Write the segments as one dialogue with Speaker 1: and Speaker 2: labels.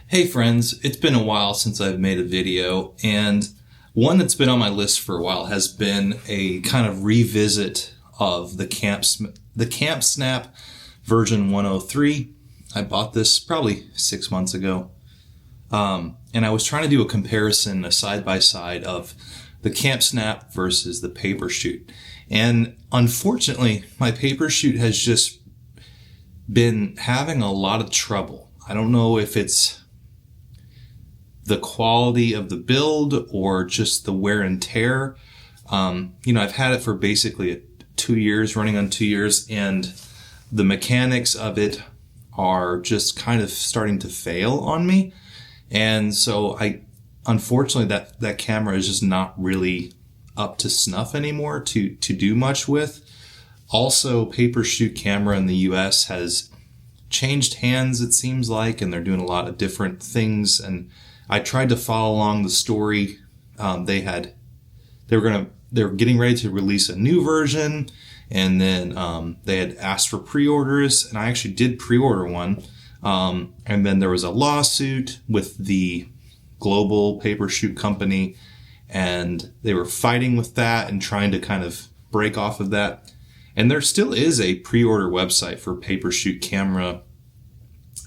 Speaker 1: Hey friends, it's been a while since I've made a video, and one that's been on my list for a while has been a kind of revisit of the Camp Snap version 103. I bought this probably 6 months ago, and I was trying to do a comparison, a side-by-side of the Camp Snap versus the Paper Shoot. And unfortunately, my Paper Shoot has just been having a lot of trouble. I don't know if it's the quality of the build or just the wear and tear. I've had it for basically 2 years, running on 2 years, and the mechanics of it are just kind of starting to fail on me. And so unfortunately, that camera is just not really up to snuff anymore to do much with. Also, Paper Shoot camera in the US has changed hands, it seems like, and they're doing a lot of different things. And I tried to follow along the story. They were getting ready to release a new version, and then they had asked for pre-orders, and I actually did pre-order one. And then there was a lawsuit with the global Paper Shoot company, and they were fighting with that and trying to kind of break off of that. And there still is a pre-order website for Paper Shoot camera,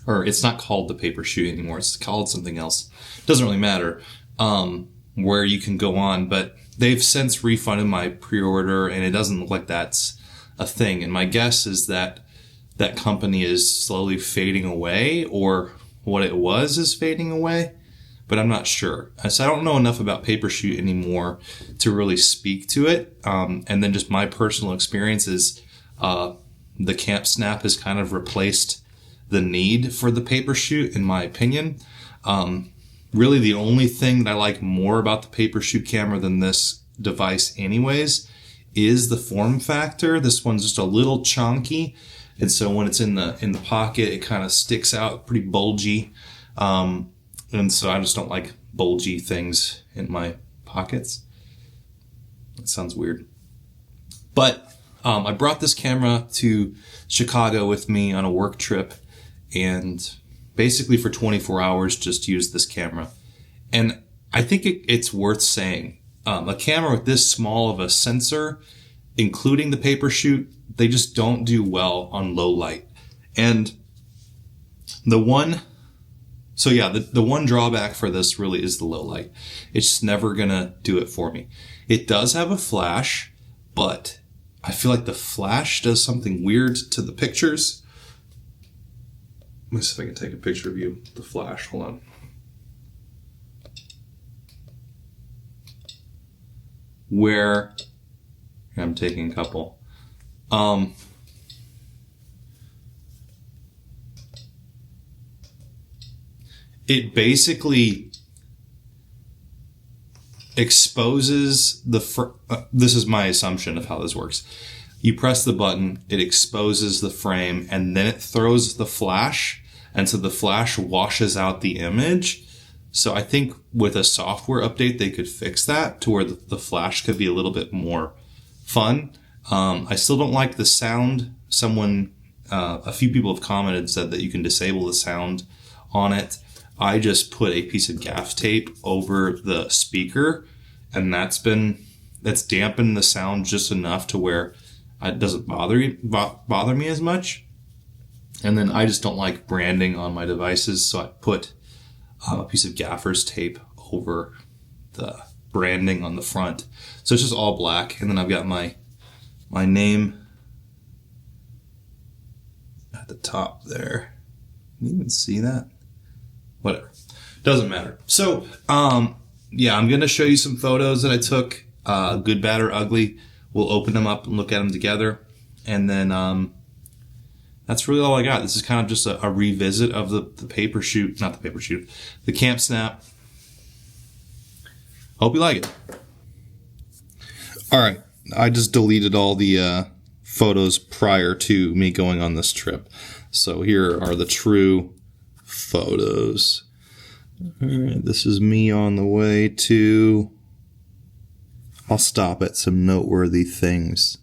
Speaker 1: or it's not called the Paper Shoot anymore. It's called something else. Doesn't really matter where you can go on, but they've since refunded my pre-order, and it doesn't look like that's a thing. And my guess is that that company is slowly fading away, or what it was is fading away, but I'm not sure. So I don't know enough about Paper Shoot anymore to really speak to it. And then just my personal experiences, the Camp Snap has kind of replaced the need for the Paper Shoot, in my opinion. Really, the only thing that I like more about the Paper Shoot camera than this device anyways is the form factor. This one's just a little chunky, and so when it's in the pocket, it kind of sticks out pretty bulgy. And so I just don't like bulgy things in my pockets. That sounds weird. But I brought this camera to Chicago with me on a work trip, and basically for 24 hours just used this camera. And I think it's worth saying, a camera with this small of a sensor, including the Paper Shoot, they just don't do well on low light. And the one drawback for this really is the low light. It's just never gonna do it for me. It does have a flash, but I feel like the flash does something weird to the pictures. Let me see if I can take a picture of you with the flash. Hold on. Where I'm taking a couple. It basically exposes this is my assumption of how this works. You press the button, it exposes the frame, and then it throws the flash, and so the flash washes out the image. So I think with a software update, they could fix that to where the flash could be a little bit more fun. I still don't like the sound. A few people have commented and said that you can disable the sound on it. I just put a piece of gaff tape over the speaker, and that's dampened the sound just enough to where it doesn't bother me as much. And then I just don't like branding on my devices, so I put a piece of gaffer's tape over the branding on the front. So it's just all black, and then I've got my name at the top there. Can you even see that? Whatever. Doesn't matter. So, I'm going to show you some photos that I took, good, bad, or ugly. We'll open them up and look at them together. And then that's really all I got. This is kind of just a revisit of the Paper Shoot, not the Paper Shoot, the Camp Snap. Hope you like it. All right. I just deleted all the photos prior to me going on this trip. So here are the true photos. All right, this is me on the way to... I'll stop at some noteworthy things.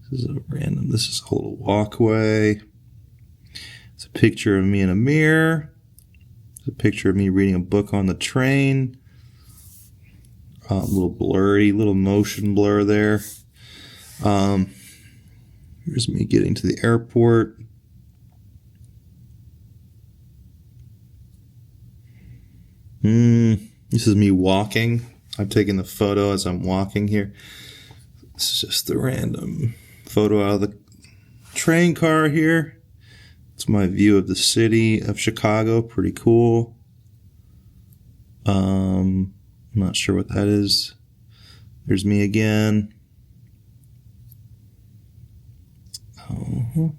Speaker 1: This is a little walkway. It's a picture of me in a mirror. There's a picture of me reading a book on the train. A little blurry, little motion blur there. Here's me getting to the airport. This is me walking. I'm taking the photo as I'm walking here. This is just the random photo out of the train car here. It's my view of the city of Chicago. Pretty cool. I'm not sure what that is. There's me again. Oh,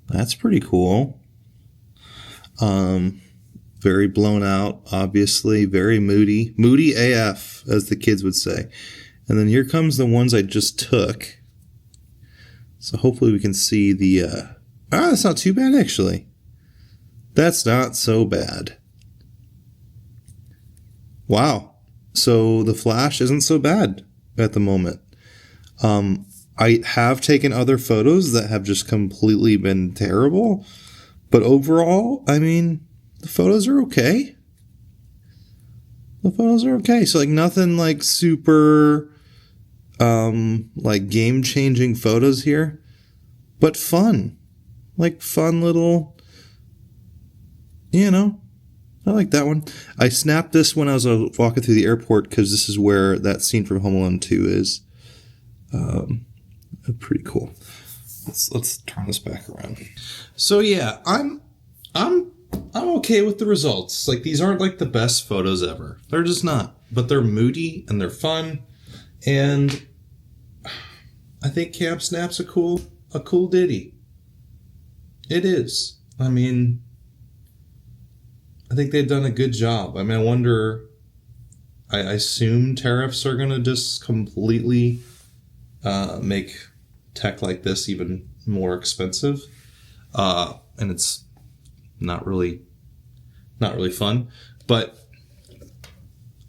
Speaker 1: that's pretty cool. Very blown out, obviously. Very moody. Moody AF, as the kids would say. And then here comes the ones I just took. So hopefully we can see the... that's not too bad, actually. That's not so bad. Wow. So the flash isn't so bad at the moment. I have taken other photos that have just completely been terrible. But overall, I mean, the photos are okay. The photos are okay. So like nothing like super like game-changing photos here. But fun. Like fun little, you know, I like that one. I snapped this when I was walking through the airport because this is where that scene from Home Alone 2 is. Pretty cool. Let's turn this back around. So yeah, I'm okay with the results. Like these aren't like the best photos ever. They're just not. But they're moody and they're fun. And I think Camp Snap's a cool ditty. It is. I mean, I think they've done a good job. I mean, I wonder, I assume tariffs are going to just completely make tech like this even more expensive. And it's not really fun. But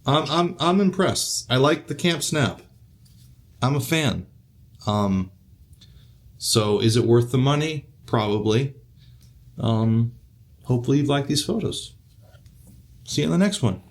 Speaker 1: I'm impressed. I like the Camp Snap. I'm a fan. So is it worth the money? Probably. Hopefully you've liked these photos. See you in the next one.